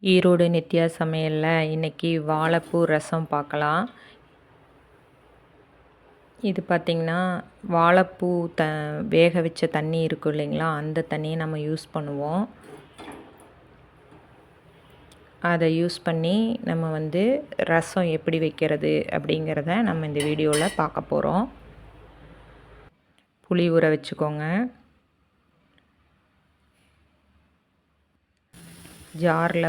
ஈரோடு நித்யா சமையலில் இன்றைக்கி வாழைப்பூ ரசம் பார்க்கலாம். இது பார்த்திங்கன்னா வாழைப்பூ வேக வச்ச தண்ணி இருக்கும் இல்லைங்களா, அந்த தண்ணியை நம்ம யூஸ் பண்ணுவோம். அதை யூஸ் பண்ணி நம்ம ரசம் எப்படி வைக்கிறது அப்படிங்கிறத நம்ம இந்த வீடியோவில் பார்க்க போகிறோம். புளி ஊற வச்சுக்கோங்க. ஜாரில்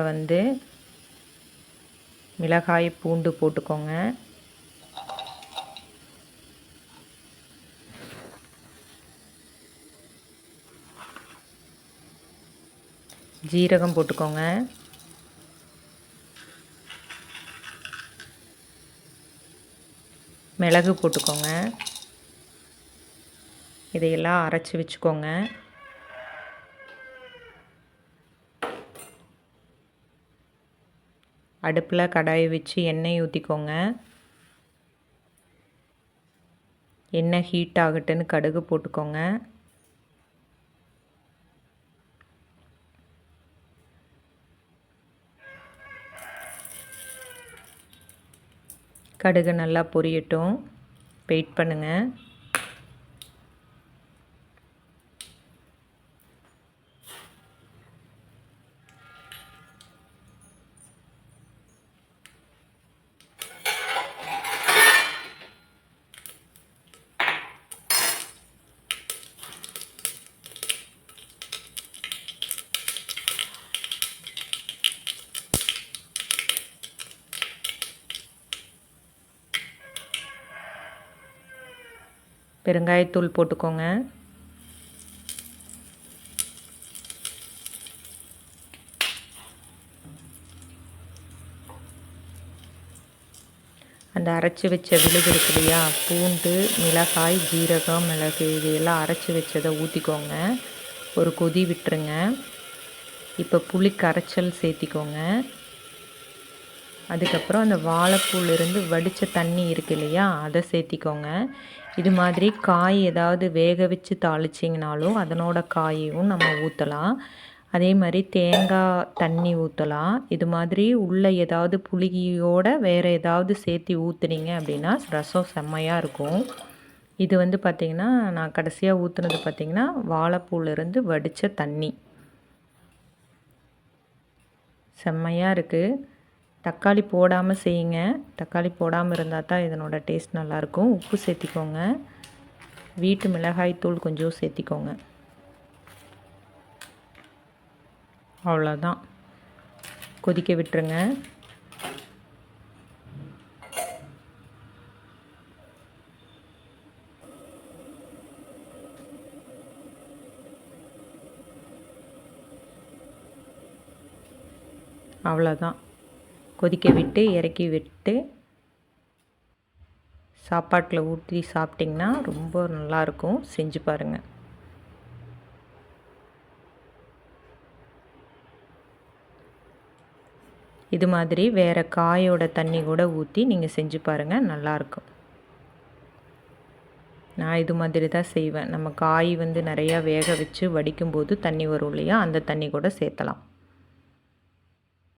மிளகாய் பூண்டு போட்டுக்கோங்க. ஜீரகம் போட்டுக்கோங்க. மிளகு போட்டுக்கோங்க. இதையெல்லாம் அரைச்சி வச்சுக்கோங்க. அடுப்பில் கடாயை வச்சு எண்ணெய் ஊற்றிக்கோங்க. எண்ணெய் ஹீட் ஆகட்டுன்னு கடுகு போட்டுக்கோங்க. கடுகு நல்லா பொரியட்டும், வெயிட் பண்ணுங்கள். பெருங்காயத்தூள் போட்டுக்கோங்க. அந்த அரைச்சி வச்ச விழுது இருக்கு இல்லையா, பூண்டு, மிளகாய், ஜீரகம், மிளகு இதையெல்லாம் அரைச்சி வச்சதை ஊற்றிக்கோங்க. ஒரு கொதி விட்டுருங்க. இப்போ புளி கரைச்சல் சேர்த்திக்கோங்க. அதுக்கப்புறம் அந்த வாழைப்பூலேருந்து வடித்த தண்ணி இருக்கு இல்லையா, அதை சேர்த்திக்கோங்க. இது மாதிரி காய் ஏதாவது வேக வச்சு தாளிச்சிங்கனாலும் அதனோட காயையும் நம்ம ஊற்றலாம். அதே மாதிரி தேங்காய் தண்ணி ஊற்றலாம். இது மாதிரி உள்ள ஏதாவது புளியோட வேறு ஏதாவது சேர்த்து ஊற்றுனீங்க அப்படின்னா ரசம் செம்மையாக இருக்கும். இது பார்த்திங்கன்னா நான் கடைசியாக ஊற்றுனது பார்த்திங்கன்னா வாழைப்பூலேருந்து வடித்த தண்ணி. செம்மையாக இருக்குது. தக்காளி போடாமல் செய்யுங்க. தக்காளி போடாமல் இருந்தால் தான் இதனோட டேஸ்ட் நல்லாயிருக்கும். உப்பு சேர்த்திக்கோங்க. வீட்டு மிளகாய் தூள் கொஞ்சம் சேர்த்திக்கோங்க. அவ்வளோதான், கொதிக்க விட்டுருங்க. அவ்வளோதான், கொதிக்க விட்டு இறக்கி விட்டு சாப்பாட்டில் ஊற்றி சாப்பிட்டிங்கன்னா ரொம்ப நல்லாயிருக்கும். செஞ்சு பாருங்கள். இது மாதிரி வேறு காயோட தண்ணி கூட ஊற்றி நீங்கள் செஞ்சு பாருங்கள், நல்லாயிருக்கும். நான் இது மாதிரி தான் செய்வேன். நம்ம காய் நிறையா வேக வச்சு வடிக்கும்போது தண்ணி வரும் இல்லையா, அந்த தண்ணி கூட சேர்த்தலாம்.